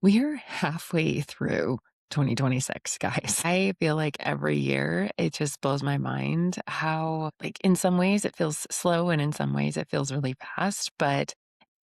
We're halfway through 2026, guys. I feel like every year it just blows my mind how, like, in some ways it feels slow and in some ways it feels really fast. But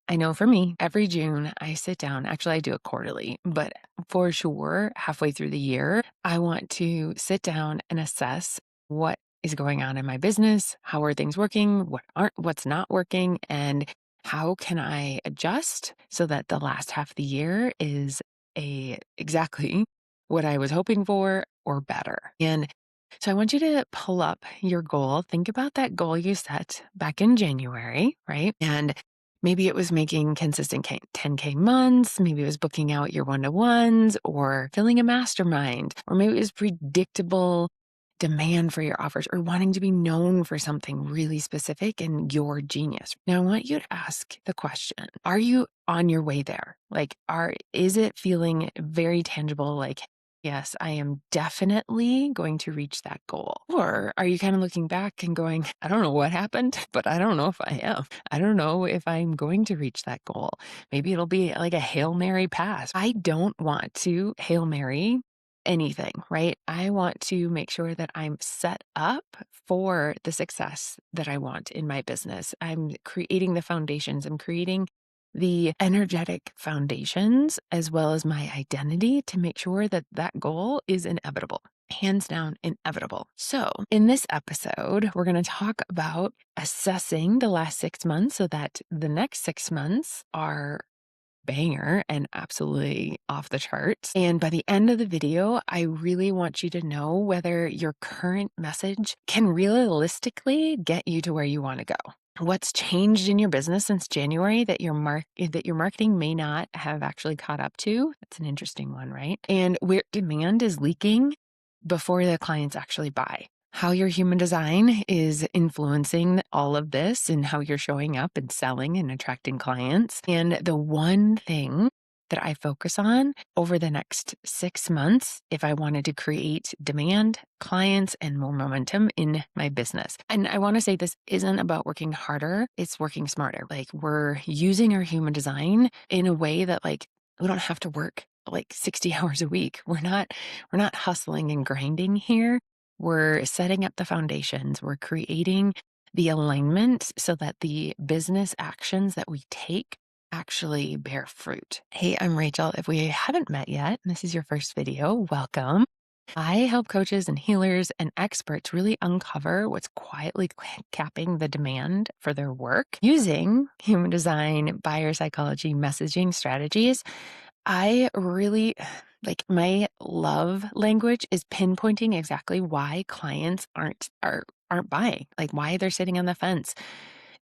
I know for me, every June I sit down, actually, I do it quarterly, but for sure, halfway through the year, I want to sit down and assess what is going on in my business. How are things working? What's not working? And how can I adjust so that the last half of the year is exactly what I was hoping for or better? And so I want you to pull up your goal. Think about that goal you set back in January, right? And maybe it was making consistent 10K months. Maybe it was booking out your one-to-ones or filling a mastermind, or maybe it was predictable demand for your offers or wanting to be known for something really specific and your genius. Now, I want you to ask the question, are you on your way there? Is it feeling very tangible? Like, yes, I am definitely going to reach that goal. Or are you kind of looking back and going, I don't know what happened, but I don't know if I am. I don't know if I'm going to reach that goal. Maybe it'll be like a Hail Mary pass. I don't want to Hail Mary anything, right? I want to make sure that I'm set up for the success that I want in my business. I'm creating the foundations. I'm creating the energetic foundations as well as my identity to make sure that that goal is inevitable. Hands down, inevitable. So, in this episode, we're going to talk about assessing the last 6 months so that the next 6 months are banger and absolutely off the charts. And by the end of the video, I really want you to know whether your current message can realistically get you to where you want to go. What's changed in your business since January that your marketing may not have actually caught up to? That's an interesting one, right? And where demand is leaking before the clients actually buy. How your human design is influencing all of this and how you're showing up and selling and attracting clients. And the one thing that I focus on over the next 6 months, if I wanted to create demand, clients, and more momentum in my business. And I want to say this isn't about working harder, it's working smarter. Like, we're using our human design in a way that, like, we don't have to work like 60 hours a week. We're not hustling and grinding here. We're setting up the foundations. We're creating the alignment so that the business actions that we take actually bear fruit. Hey, I'm Rachel. If we haven't met yet, and this is your first video, welcome. I help coaches and healers and experts really uncover what's quietly capping the demand for their work using human design, buyer psychology, messaging strategies. I really my love language is pinpointing exactly why clients aren't buying, like why they're sitting on the fence,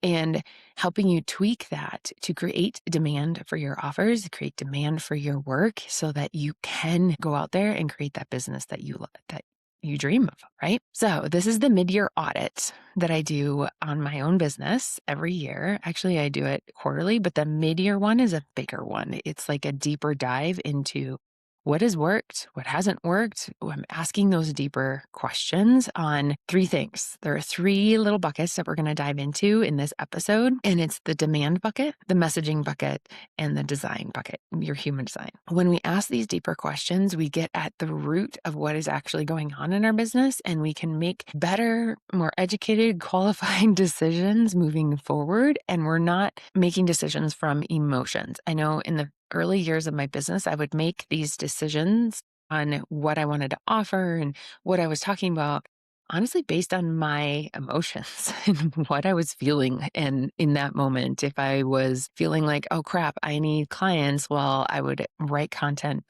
and helping you tweak that to create demand for your offers, create demand for your work so that you can go out there and create that business that you dream of, right? So this is the mid-year audit that I do on my own business every year. Actually, I do it quarterly, but the mid-year one is a bigger one. It's like a deeper dive into what has worked, what hasn't worked. I'm asking those deeper questions on three things. There are three little buckets that we're going to dive into in this episode, and it's the demand bucket, the messaging bucket, and the design bucket, your human design. When we ask these deeper questions, we get at the root of what is actually going on in our business, and we can make better, more educated, qualified decisions moving forward. And we're not making decisions from emotions. I know in the early years of my business, I would make these decisions on what I wanted to offer and what I was talking about, honestly, based on my emotions and what I was feeling. And in that moment, if I was feeling like, oh crap, I need clients, well, I would write content,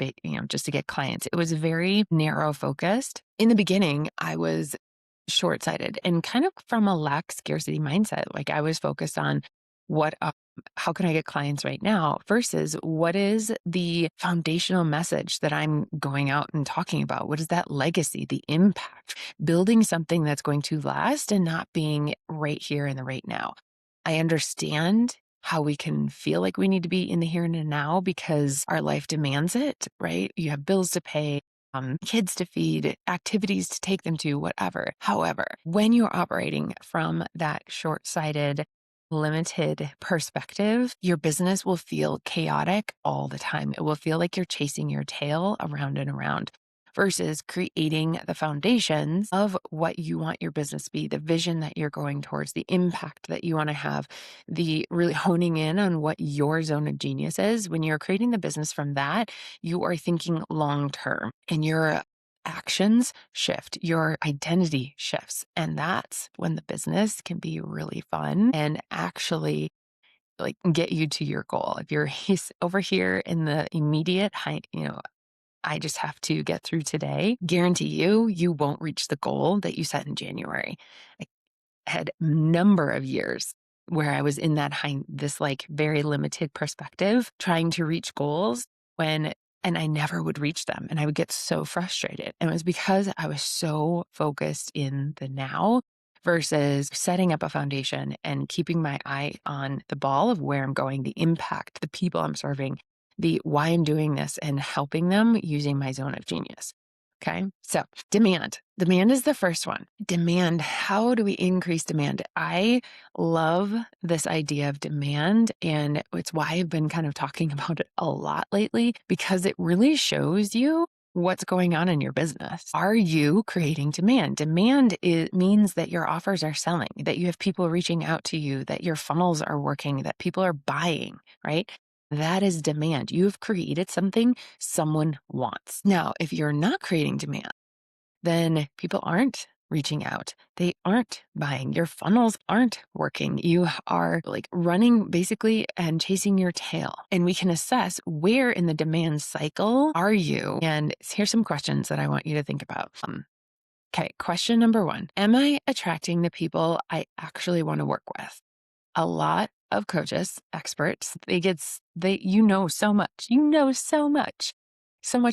just to get clients. It was very narrow focused. In the beginning, I was short-sighted and kind of from a lack scarcity mindset. Like, I was focused on how can I get clients right now versus what is the foundational message that I'm going out and talking about? What is that legacy, the impact, building something that's going to last and not being right here in the right now. I understand how we can feel like we need to be in the here and the now because our life demands it, right? You have bills to pay, kids to feed, activities to take them to, whatever. However, when you're operating from that short-sighted limited perspective, your business will feel chaotic all the time. It will feel like you're chasing your tail around and around versus creating the foundations of what you want your business to be, the vision that you're going towards, the impact that you want to have, the really honing in on what your zone of genius is. When you're creating the business from that, you are thinking long term and your actions shift, your identity shifts. And that's when the business can be really fun and actually like get you to your goal. If you're over here in the immediate height, I just have to get through today, guarantee you won't reach the goal that you set in January. I had a number of years where I was in that this like very limited perspective, trying to reach goals and I never would reach them. And I would get so frustrated. And it was because I was so focused in the now versus setting up a foundation and keeping my eye on the ball of where I'm going, the impact, the people I'm serving, the why I'm doing this and helping them using my zone of genius. Okay. So demand. Demand is the first one. Demand. How do we increase demand? I love this idea of demand. And it's why I've been kind of talking about it a lot lately, because it really shows you what's going on in your business. Are you creating demand? Demand means that your offers are selling, that you have people reaching out to you, that your funnels are working, that people are buying, right? That is demand. You've created something someone wants. Now, if you're not creating demand, then people aren't reaching out. They aren't buying. Your funnels aren't working. You are like running basically and chasing your tail. And we can assess where in the demand cycle are you? And here's some questions that I want you to think about. Okay, question number one. Am I attracting the people I actually want to work with? A lot of coaches, experts, you know so much. You know so much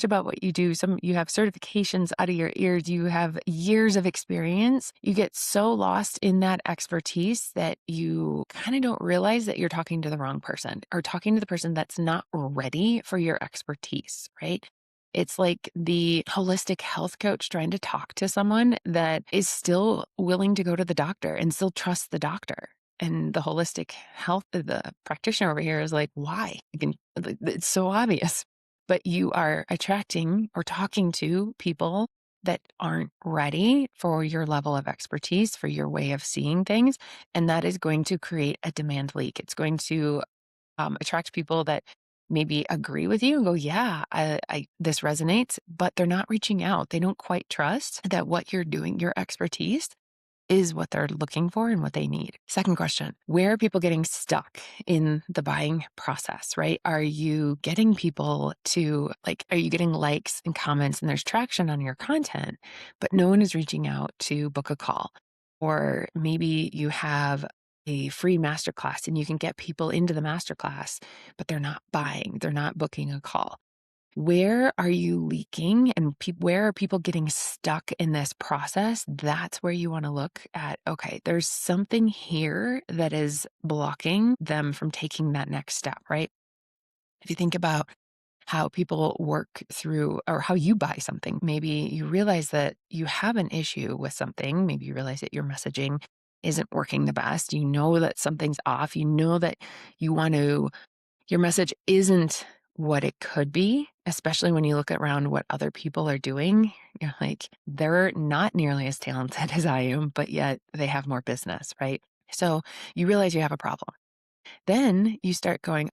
about what you do. You have certifications out of your ears. You have years of experience. You get so lost in that expertise that you kind of don't realize that you're talking to the wrong person or talking to the person that's not ready for your expertise, right? It's like the holistic health coach trying to talk to someone that is still willing to go to the doctor and still trust the doctor. And the holistic health, the practitioner over here is like, why? It's so obvious. But you are attracting or talking to people that aren't ready for your level of expertise, for your way of seeing things. And that is going to create a demand leak. It's going to attract people that maybe agree with you and go, yeah, this resonates, but they're not reaching out. They don't quite trust that what you're doing, your expertise, is what they're looking for and what they need. Second question, where are people getting stuck in the buying process, right? Are you getting people are you getting likes and comments and there's traction on your content, but no one is reaching out to book a call? Or maybe you have a free masterclass and you can get people into the masterclass, but they're not buying, they're not booking a call. Where are you leaking and where are people getting stuck in this process? That's where you want to look at, okay, there's something here that is blocking them from taking that next step, right? If you think about how people work through or how you buy something, maybe you realize that you have an issue with something. Maybe you realize that your messaging isn't working the best. You know that something's off. You know that your message isn't what it could be, especially when you look around what other people are doing. You're like, they're not nearly as talented as I am, but yet they have more business, right? So you realize you have a problem. Then you start going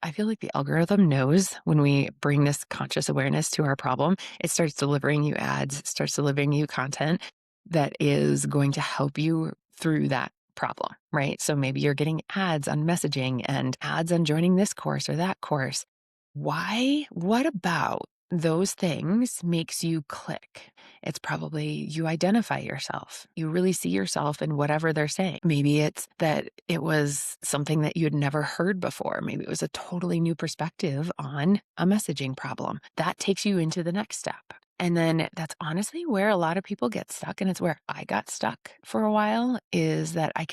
I feel like the algorithm knows when we bring this conscious awareness to our problem, it starts delivering you ads, it starts delivering you content that is going to help you through that problem, right? So maybe you're getting ads on messaging and ads on joining this course or that course. Why? What about those things makes you click? It's probably you identify yourself. You really see yourself in whatever they're saying. Maybe it's that it was something that you had never heard before. Maybe it was a totally new perspective on a messaging problem. That takes you into the next step. And then that's honestly where a lot of people get stuck. And it's where I got stuck for a while, is that I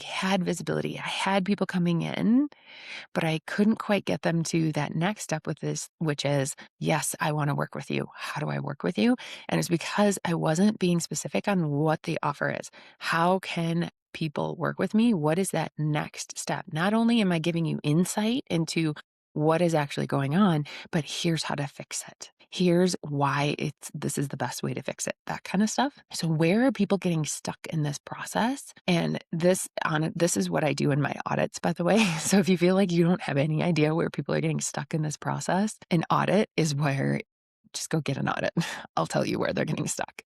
had visibility. I had people coming in, but I couldn't quite get them to that next step with this, which is, yes, I want to work with you. How do I work with you? And it's because I wasn't being specific on what the offer is. How can people work with me, what is that next step? Not only am I giving you insight into what is actually going on, but here's how to fix it. Here's why this is the best way to fix it, that kind of stuff. So where are people getting stuck in this process? And this is what I do in my audits, by the way. So if you feel like you don't have any idea where people are getting stuck in this process, an audit is where just go get an audit. I'll tell you where they're getting stuck.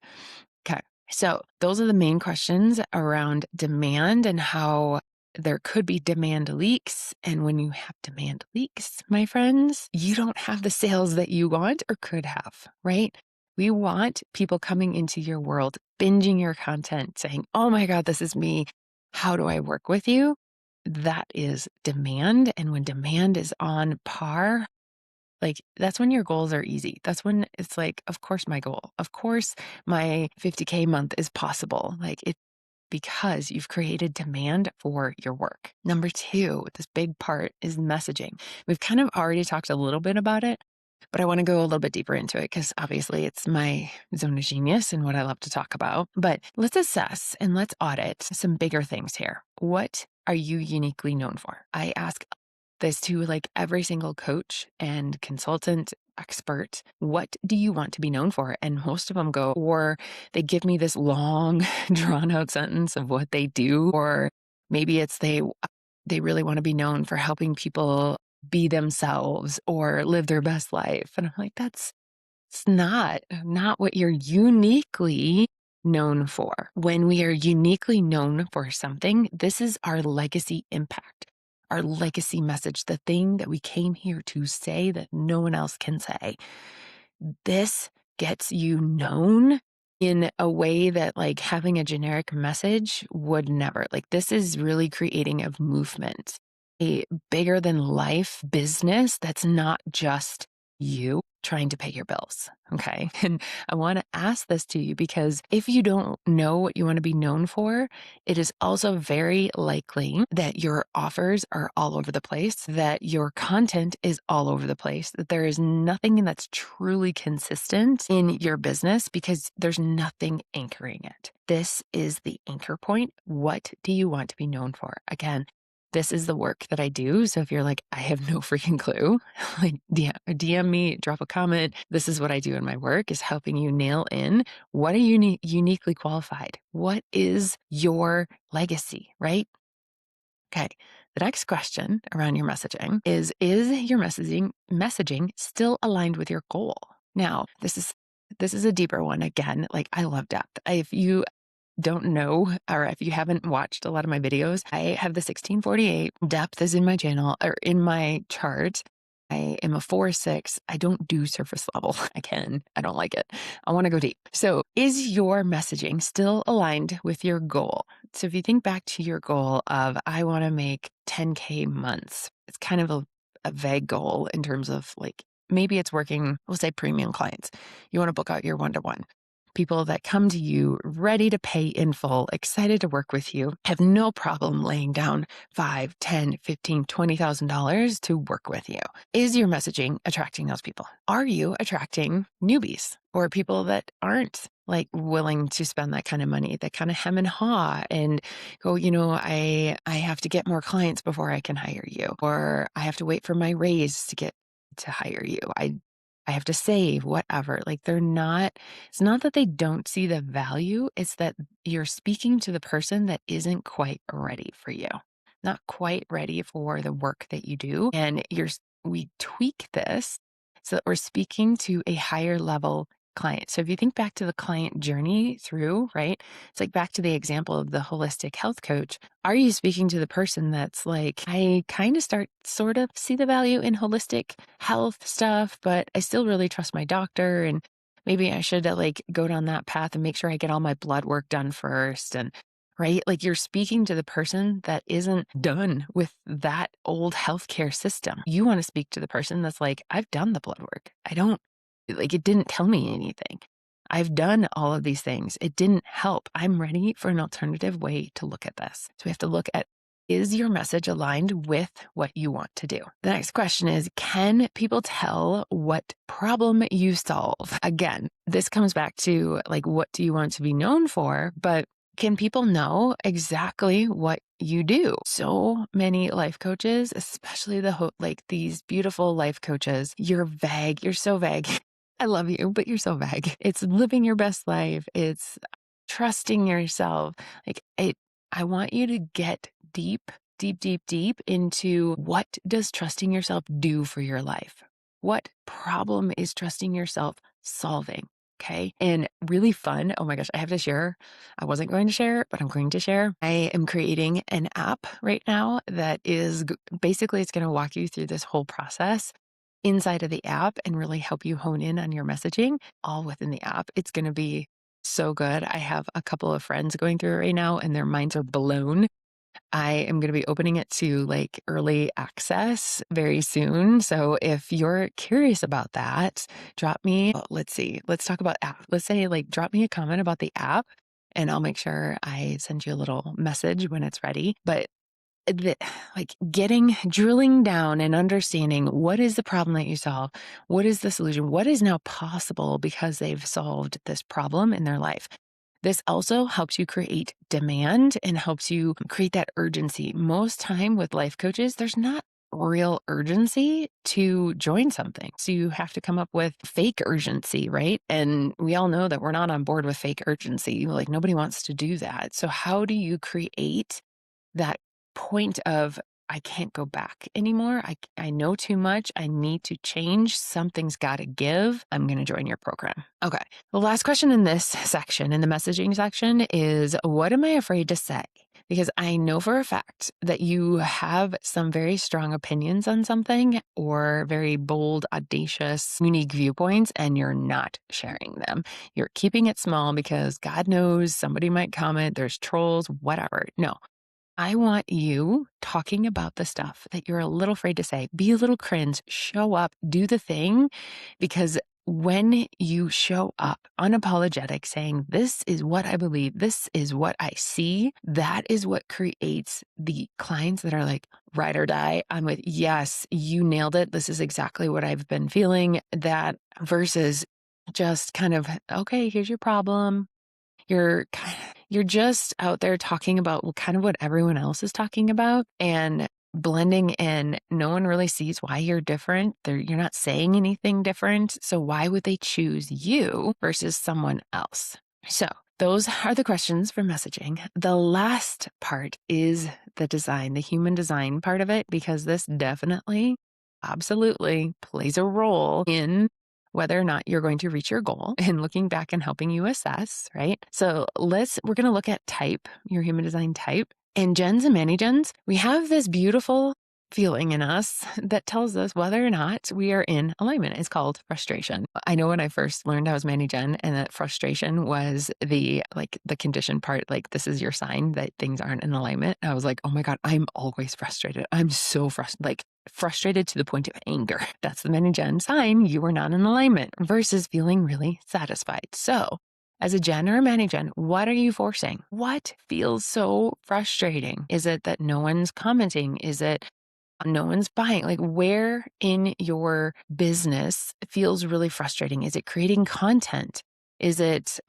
Okay. So those are the main questions around demand and how there could be demand leaks. And when you have demand leaks, my friends, you don't have the sales that you want or could have, right? We want people coming into your world, binging your content, saying, oh my God, this is me. How do I work with you? That is demand. And when demand is on par, like, that's when your goals are easy. That's when it's like, of course, my goal, of course, my 50K month is possible. Like, it because you've created demand for your work. Number two, this big part is messaging. We've kind of already talked a little bit about it, but I want to go a little bit deeper into it because obviously it's my zone of genius and what I love to talk about. But let's assess and let's audit some bigger things here. What are you uniquely known for? I ask this to like every single coach and consultant expert. What do you want to be known for? And most of them go, or they give me this long drawn out sentence of what they do, or maybe it's they really want to be known for helping people be themselves or live their best life. And I'm like, it's not what you're uniquely known for. When we are uniquely known for something, this is our legacy impact, our legacy message, the thing that we came here to say that no one else can say. This gets you known in a way that like having a generic message would never. Like, this is really creating a movement, a bigger than life business that's not just you trying to pay your bills. Okay. And I want to ask this to you because if you don't know what you want to be known for, it is also very likely that your offers are all over the place, that your content is all over the place, that there is nothing that's truly consistent in your business because there's nothing anchoring it. This is the anchor point. What do you want to be known for? Again, this is the work that I do. So if you're like, I have no freaking clue, like DM me, drop a comment. This is what I do in my work, is helping you nail in what are you uniquely qualified? What is your legacy, right? Okay. The next question around your messaging is your messaging still aligned with your goal? Now, this is a deeper one. Again, like, I love depth. If you don't know, or if you haven't watched a lot of my videos, I have the 1648. Depth is in my channel or in my chart. I am a 4/6. I don't do surface level. I don't like it. I want to go deep. So is your messaging still aligned with your goal? So if you think back to your goal of, I want to make 10K months, it's kind of a vague goal in terms of like, maybe it's working, we'll say premium clients. You want to book out your one-to-one. People that come to you ready to pay in full, excited to work with you, have no problem laying down $5, $10, $15, $20,000 to work with you. Is your messaging attracting those people? Are you attracting newbies or people that aren't like willing to spend that kind of money, that kind of hem and haw and go, I have to get more clients before I can hire you, or I have to wait for my raise to get to hire you. I have to save, whatever. Like, it's not that they don't see the value. It's that you're speaking to the person that isn't quite ready for you, not quite ready for the work that you do. And we tweak this so that we're speaking to a higher level client. So if you think back to the client journey through, right? It's like back to the example of the holistic health coach. Are you speaking to the person that's like, I kind of sort of see the value in holistic health stuff, but I still really trust my doctor, and maybe I should like go down that path and make sure I get all my blood work done first. And right, like, you're speaking to the person that isn't done with that old healthcare system. You want to speak to the person that's like, I've done the blood work. It didn't tell me anything. I've done all of these things. It didn't help. I'm ready for an alternative way to look at this. So we have to look at, is your message aligned with what you want to do? The next question is, can people tell what problem you solve? Again, this comes back to like, what do you want to be known for? But can people know exactly what you do? So many life coaches, especially like these beautiful life coaches, you're vague. You're so vague. I love you, but you're so vague. It's living your best life. It's trusting yourself. Like I want you to get deep, deep, deep, deep into what does trusting yourself do for your life? What problem is trusting yourself solving? Okay. And really fun. Oh my gosh, I have to share. I wasn't going to share, but I'm going to share. I am creating an app right now that is basically it's going to walk you through this whole process inside of the app and really help you hone in on your messaging all within the app. It's going to be so good. I have a couple of friends going through it right now and their minds are blown. I am going to be opening it to like early access very soon. So if you're curious about that, drop me, let's see, let's talk about app. Let's say like drop me a comment about the app and I'll make sure I send you a little message when it's ready. But the, like drilling down and understanding what is the problem that you solve, what is the solution, what is now possible because they've solved this problem in their life. This also helps you create demand and helps you create that urgency. Most time with life coaches, there's not real urgency to join something. So you have to come up with fake urgency, right? And we all know that we're not on board with fake urgency. Like nobody wants to do that. So how do you create that point of I can't go back anymore. I know too much. I need to change. Something's got to give. I'm going to join your program. Okay. The last question in this section, in the messaging section, is what am I afraid to say? Because I know for a fact that you have some very strong opinions on something or very bold, audacious, unique viewpoints, and you're not sharing them. You're keeping it small because God knows somebody might comment, there's trolls, whatever. No, I want you talking about the stuff that you're a little afraid to say. Be a little cringe, show up, do the thing. Because when you show up unapologetic, saying, this is what I believe, this is what I see, that is what creates the clients that are like, ride or die. I'm with, yes, you nailed it. This is exactly what I've been feeling. That versus just kind of, okay, here's your problem. You're you're just out there talking about kind of what everyone else is talking about and blending in. No one really sees why you're different. You're not saying anything different. So why would they choose you versus someone else? So those are the questions for messaging. The last part is the design, the human design part of it, because this definitely, absolutely plays a role in whether or not you're going to reach your goal and looking back and helping you assess, right? So we're going to look at type, your human design type. And gens and mani-gens, we have this beautiful feeling in us that tells us whether or not we are in alignment. It's called frustration. I know when I first learned I was mani-gen and that frustration was the condition part, like this is your sign that things aren't in alignment. I was like, oh my God, I'm always frustrated. I'm so frustrated to the point of anger. That's the mani-gen sign. You are not in alignment versus feeling really satisfied. So as a gen or a mani-gen, what are you forcing? What feels so frustrating? Is it that no one's commenting? Is it no one's buying? Like where in your business feels really frustrating? Is it creating content? Is it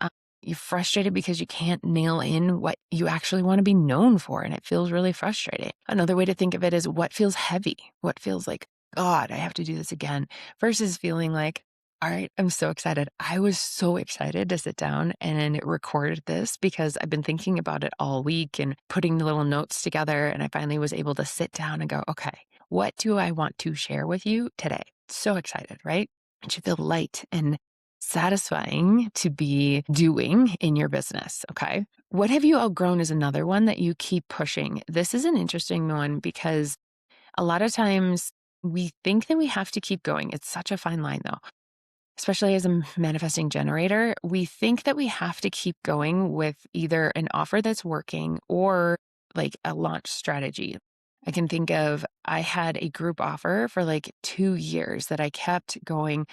you're frustrated because you can't nail in what you actually want to be known for and it feels really frustrating? Another way to think of it is what feels heavy? What feels like, God, I have to do this again versus feeling like, all right, I'm so excited. I was so excited to sit down and record this because I've been thinking about it all week and putting the little notes together. And I finally was able to sit down and go, okay, what do I want to share with you today? So excited, right? It should feel light and satisfying to be doing in your business. Okay. What have you outgrown is another one that you keep pushing. This is an interesting one because a lot of times we think that we have to keep going. It's such a fine line though. Especially as a manifesting generator, we think that we have to keep going with either an offer that's working or like a launch strategy. I can think of, I had a group offer for like 2 years that I kept going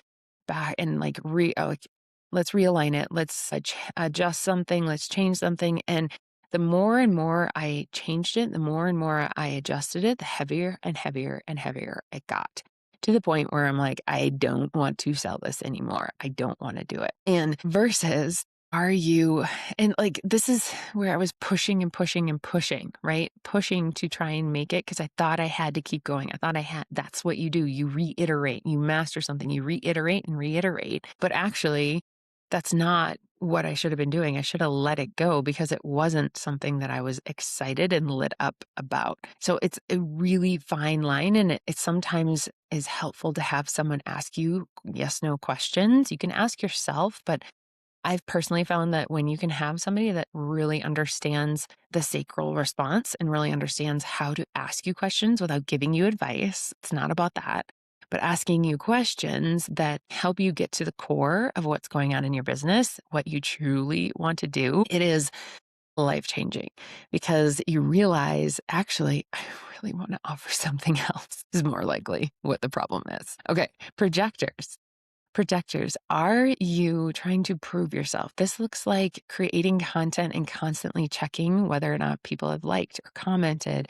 back and let's realign it. Let's adjust something. Let's change something. And the more and more I changed it, the more and more I adjusted it, the heavier and heavier and heavier it got to the point where I'm like, I don't want to sell this anymore. I don't want to do it. And versus Are you, and like, this is where I was pushing and pushing and pushing, right? Pushing to try and make it because I thought I had to keep going. I thought that's what you do. You reiterate, you master something, you reiterate and reiterate. But actually, that's not what I should have been doing. I should have let it go because it wasn't something that I was excited and lit up about. So it's a really fine line. And it sometimes is helpful to have someone ask you yes, no questions. You can ask yourself, but I've personally found that when you can have somebody that really understands the sacral response and really understands how to ask you questions without giving you advice, it's not about that, but asking you questions that help you get to the core of what's going on in your business, what you truly want to do, it is life changing because you realize, actually, I really want to offer something else, is more likely what the problem is. Okay, projectors. Projectors, are you trying to prove yourself? This looks like creating content and constantly checking whether or not people have liked or commented.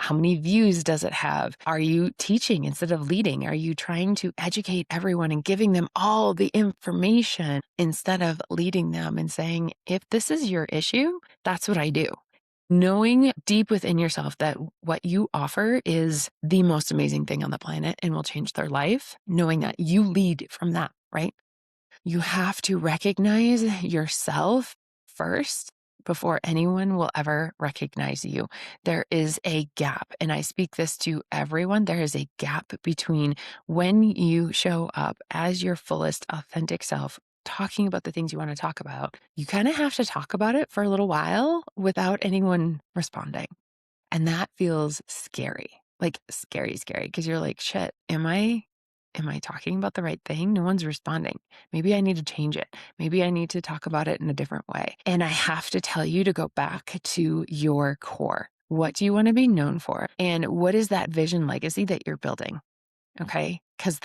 How many views does it have? Are you teaching instead of leading? Are you trying to educate everyone and giving them all the information instead of leading them and saying, if this is your issue, that's what I do? Knowing deep within yourself that what you offer is the most amazing thing on the planet and will change their life, knowing that you lead from that, right? You have to recognize yourself first before anyone will ever recognize you. There is a gap, and I speak this to everyone. There is a gap between when you show up as your fullest, authentic self, talking about the things you want to talk about. You kind of have to talk about it for a little while without anyone responding. And that feels scary, like scary, scary, because you're like, shit, am I talking about the right thing? No one's responding. Maybe I need to change it. Maybe I need to talk about it in a different way. And I have to tell you to go back to your core. What do you want to be known for? And what is that vision legacy that you're building? Okay. Because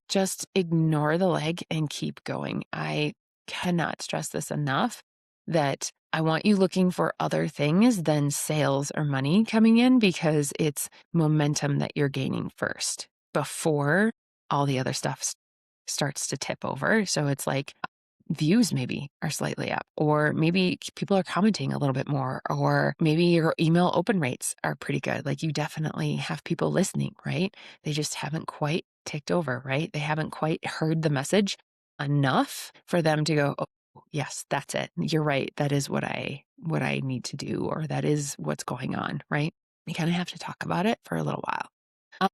just ignore the leg and keep going. I cannot stress this enough that I want you looking for other things than sales or money coming in because it's momentum that you're gaining first before all the other stuff starts to tip over. So it's like views maybe are slightly up, or maybe people are commenting a little bit more, or maybe your email open rates are pretty good. Like you definitely have people listening, right? They just haven't quite ticked over, right? They haven't quite heard the message enough for them to go, oh, yes, that's it. You're right. That is what I need to do, or that is what's going on, right? You kind of have to talk about it for a little while.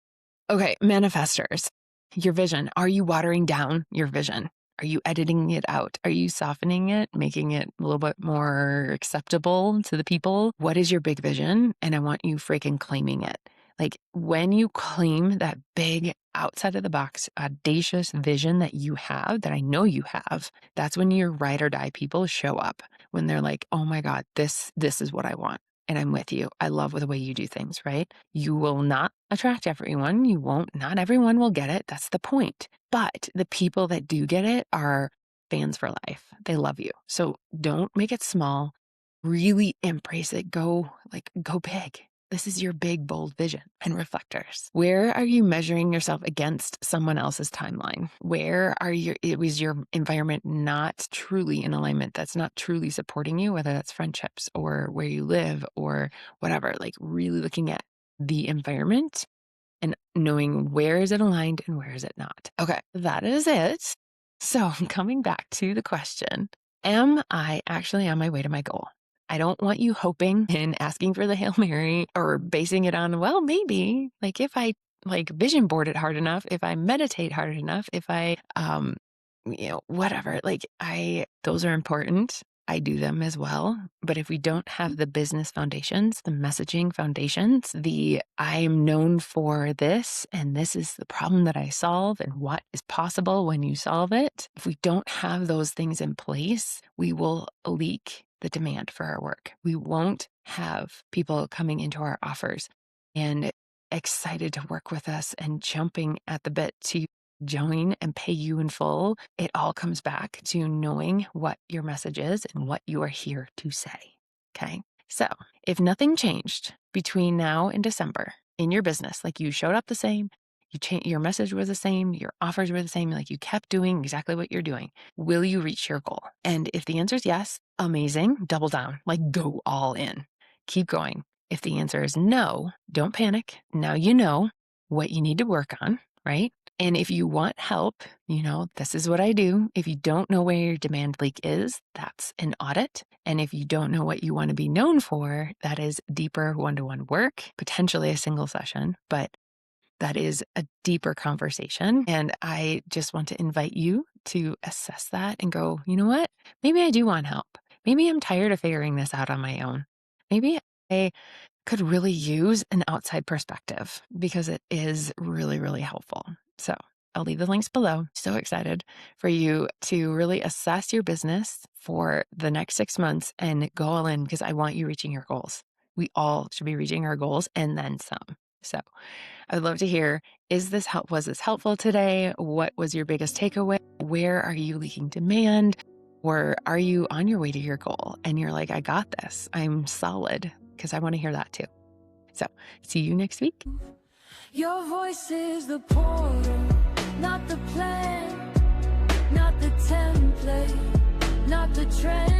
Okay, manifestors, your vision. Are you watering down your vision? Are you editing it out? Are you softening it, making it a little bit more acceptable to the people? What is your big vision? And I want you freaking claiming it. Like when you claim that big outside of the box, audacious vision that you have, that I know you have, that's when your ride or die people show up. When they're like, oh my God, this is what I want. And I'm with you. I love the way you do things, right? You will not attract everyone. You won't, not everyone will get it. That's the point. But the people that do get it are fans for life. They love you. So don't make it small. Really embrace it. Go big. This is your big, bold vision. And reflectors. Where are you measuring yourself against someone else's timeline? Was your environment not truly in alignment? That's not truly supporting you, whether that's friendships or where you live or whatever, like really looking at the environment and knowing where is it aligned and where is it not. Okay, that is it. So coming back to the question, am I actually on my way to my goal? I don't want you hoping and asking for the Hail Mary or basing it on, well, maybe like if I vision board it hard enough, if I meditate hard enough, if I, whatever, those are important. I do them as well. But if we don't have the business foundations, the messaging foundations, I'm known for this, and this is the problem that I solve, and what is possible when you solve it. If we don't have those things in place, we will leak the demand for our work. We won't have people coming into our offers and excited to work with us and jumping at the bit to join and pay you in full. It all comes back to knowing what your message is and what you are here to say. Okay. So if nothing changed between now and December in your business, like you showed up the same, your message was the same, your offers were the same, like you kept doing exactly what you're doing. Will you reach your goal? And if the answer is yes, amazing, double down, like go all in. Keep going. If the answer is no, don't panic. Now you know what you need to work on, right? And if you want help, this is what I do. If you don't know where your demand leak is, that's an audit. And if you don't know what you want to be known for, that is deeper one-to-one work, potentially a single session, but that is a deeper conversation. And I just want to invite you to assess that and go, you know what? Maybe I do want help. Maybe I'm tired of figuring this out on my own. Maybe I could really use an outside perspective because it is really, really helpful. So I'll leave the links below. So excited for you to really assess your business for the next 6 months and go all in because I want you reaching your goals. We all should be reaching our goals and then some. So I would love to hear, was this helpful today? What was your biggest takeaway? Where are you leaking demand? Or are you on your way to your goal and you're like, I got this, I'm solid? Because I want to hear that too. So see you next week. Your voice is the portal, not the plan, not the template, not the trend.